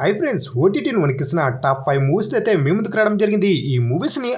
Hi friends, ఓటీటీని వణికిస్తున్న top 5 movies అయితే మీ ముందుకు రావడం జరిగింది. ఈ మూవీస్ని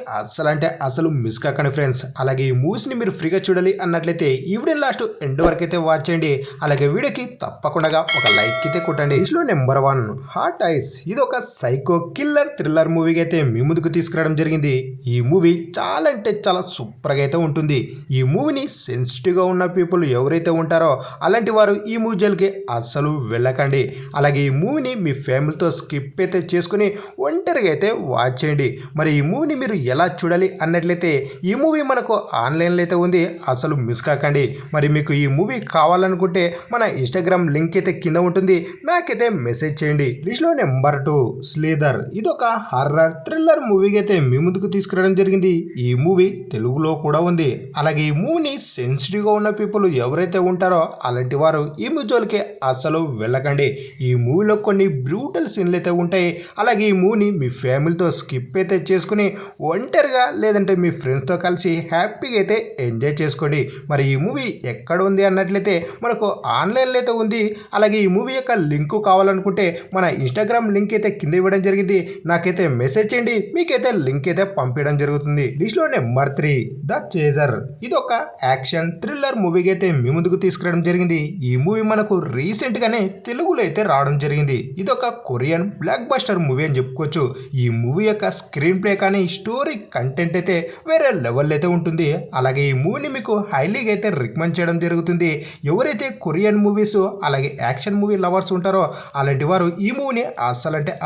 అసలు మిస్ కాకండి ఫ్రెండ్స్. అలాగే ఈ మూవీస్ని మీరు ఫ్రీగా చూడాలి అన్నట్లయితే ఈ వీడియో లాస్ట్ ఎండ్ వరకు అయితే వాచ్ చేయండి. అలాగే వీడియోకి తప్పకుండా ఒక లైక్ అయితే కొట్టండి. ఇందులో నెంబర్ 1 హార్ట్ ఐస్. ఇది ఒక సైకో కిల్లర్ థ్రిల్లర్ మూవీకి అయితే మీ ముందుకు తీసుకురావడం జరిగింది. ఈ మూవీ చాలా అంటే చాలా సూపర్గా అయితే ఉంటుంది. ఈ మూవీని సెన్సిటివ్గా ఉన్న పీపుల్ ఎవరైతే ఉంటారో అలాంటి వారు ఈ మూవీ జోలికి అస్సలు వెళ్ళకండి. అలాగే ఈ మూవీని మీ ఫ్యామిలీతో స్కిప్ అయితే చేసుకుని ఒంటరిగా అయితే వాచ్ చేయండి. మరి ఈ మూవీని మీరు ఎలా చూడాలి అన్నట్లయితే ఈ మూవీ మనకు ఆన్లైన్లో అయితే ఉంది, అసలు మిస్ కాకండి. మరి మీకు ఈ మూవీ కావాలనుకుంటే మన ఇన్స్టాగ్రామ్ లింక్ అయితే కింద ఉంటుంది, నాకైతే మెసేజ్ చేయండి. లిస్ట్లో నెంబర్ 2 స్లీదర్. ఇది ఒక హర్రర్ థ్రిల్లర్ మూవీకి అయితే మీ ముందుకు తీసుకురావడం జరిగింది. ఈ మూవీ తెలుగులో కూడా ఉంది. అలాగే ఈ మూవీని సెన్సిటివ్గా ఉన్న పీపుల్ ఎవరైతే ఉంటారో అలాంటి వారు ఈ మూవీ జోలికి అసలు వెళ్ళకండి. ఈ మూవీలో కొన్ని బ్రూటల్ సీన్లు అయితే ఉంటాయి. అలాగే ఈ మూవీని మీ ఫ్యామిలీతో స్కిప్ అయితే చేసుకుని ఒంటరిగా లేదంటే మీ ఫ్రెండ్స్తో కలిసి హ్యాపీగా అయితే ఎంజాయ్ చేసుకోండి. మరి ఈ మూవీ ఎక్కడ ఉంది అన్నట్లయితే మనకు ఆన్లైన్లో అయితే ఉంది. అలాగే ఈ మూవీ యొక్క లింక్ కావాలనుకుంటే మన ఇన్స్టాగ్రామ్ లింక్ అయితే కింద ఇవ్వడం జరిగింది, నాకైతే మెసేజ్ చేయండి, మీకైతే లింక్ అయితే పంపించడం జరుగుతుంది. లిస్ట్లో నెంబర్ 3 ద చేజర్. ఇది ఒక యాక్షన్ థ్రిల్లర్ మూవీకి అయితే మీ ముందుకు తీసుకురావడం జరిగింది. ఈ మూవీ మనకు రీసెంట్గానే తెలుగులో అయితే రావడం జరిగింది. ఇది ఒక కొరియన్ బ్లాక్ బస్టర్ మూవీ అని చెప్పుకోవచ్చు. ఈ మూవీ యొక్క స్క్రీన్ ప్లే కానీ స్టోరీ కంటెంట్ అయితే వేరే లెవెల్ అయితే ఉంటుంది. అలాగే ఈ మూవీని మీకు హైలీగా అయితే రికమెండ్ చేయడం జరుగుతుంది. ఎవరైతే కొరియన్ మూవీస్ అలాగే యాక్షన్ మూవీ లవర్స్ ఉంటారో అలాంటి వారు ఈ మూవీని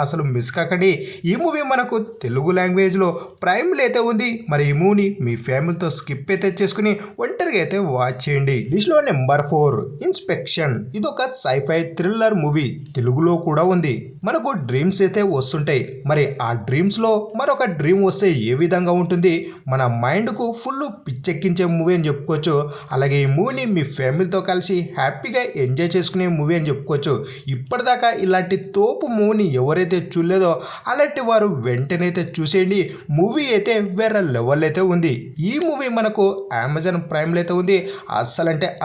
అసలు మిస్ కాకండి. ఈ మూవీ మనకు తెలుగు లాంగ్వేజ్లో ప్రైమ్లో అయితే ఉంది. మరి ఈ మూవీని మీ ఫ్యామిలీతో స్కిప్ అయితే చేసుకుని ఒంటరిగా అయితే వాచ్ చేయండి. లిస్ట్లో నెంబర్ 4 ఇన్స్పెక్షన్. ఇది ఒక సైఫై థ్రిల్లర్ మూవీ, తెలుగులో కూడా ఉంది. మనకు డ్రీమ్స్ అయితే వస్తుంటాయి. మరి ఆ డ్రీమ్స్లో మరొక డ్రీమ్ వస్తే ఏ విధంగా ఉంటుంది, మన మైండ్కు ఫుల్ పిచ్చెక్కించే మూవీ అని చెప్పుకోవచ్చు. అలాగే ఈ మూవీని మీ ఫ్యామిలీతో కలిసి హ్యాపీగా ఎంజాయ్ చేసుకునే మూవీ అని చెప్పుకోవచ్చు. ఇప్పటిదాకా ఇలాంటి తోపు మూవీని ఎవరైతే చూడలేదో అలాంటి వారు వెంటనే అయితే చూసేయండి. మూవీ అయితే వేరే లెవెల్ అయితే ఉంది. ఈ మూవీ మనకు అమెజాన్ ప్రైమ్లో అయితే ఉంది,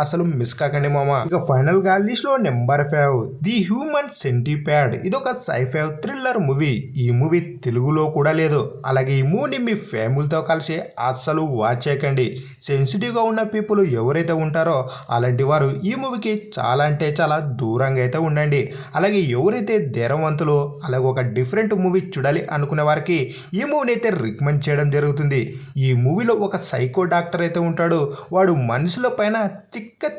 అసలు మిస్ కాకండి మామ. ఇక ఫైనల్గా లిస్ట్లో నెంబర్ 5 ది హ్యూమన్ సెంటిప్యాడ్. ఇది ఒక సైఫై థ్రిల్లర్ మూవీ. ఈ మూవీ తెలుగులో కూడా లేదు. అలాగే ఈ మూవీని మీ ఫ్యామిలీతో కలిసి అస్సలు వాచ్ చేయకండి. సెన్సిటివ్గా ఉన్న పీపుల్ ఎవరైతే ఉంటారో అలాంటి వారు ఈ మూవీకి చాలా అంటే చాలా దూరంగా అయితే ఉండండి. అలాగే ఎవరైతే ధైర్యవంతులు అలాగే ఒక డిఫరెంట్ మూవీ చూడాలి అనుకునే వారికి ఈ మూవీని అయితే రికమెండ్ చేయడం జరుగుతుంది. ఈ మూవీలో ఒక సైకో డాక్టర్ అయితే ఉంటాడు. వాడు మనుషుల పైన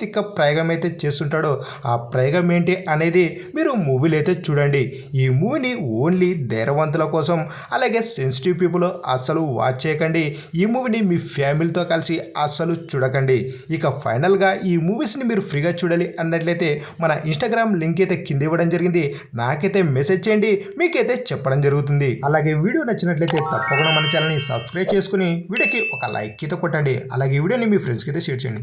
తిక్క ప్రయోగం అయితే చేస్తుంటాడు. ఆ ప్రయోగం ఏంటి అనేది మీరు మూవీలో అయితే చూడండి. ఈ మూవీని ఓన్లీ ధైర్యవంతుల కోసం అలాగే సెన్సిటివ్ పీపుల్ అస్సలు వాచ్ చేయకండి. ఈ మూవీని మీ ఫ్యామిలీతో కలిసి అస్సలు చూడకండి. ఇక ఫైనల్గా ఈ మూవీస్ని మీరు ఫ్రీగా చూడాలి అన్నట్లయితే మన ఇన్స్టాగ్రామ్ లింక్ అయితే కింద ఇవ్వడం జరిగింది, నాకైతే మెసేజ్ చేయండి, మీకైతే చెప్పడం జరుగుతుంది. అలాగే వీడియో నచ్చినట్లయితే తప్పకుండా మన ఛానల్ని సబ్స్క్రైబ్ చేసుకుని వీడియోకి ఒక లైక్ అయితే కొట్టండి. అలాగే ఈ వీడియోని మీ ఫ్రెండ్స్కి అయితే షేర్ చేయండి.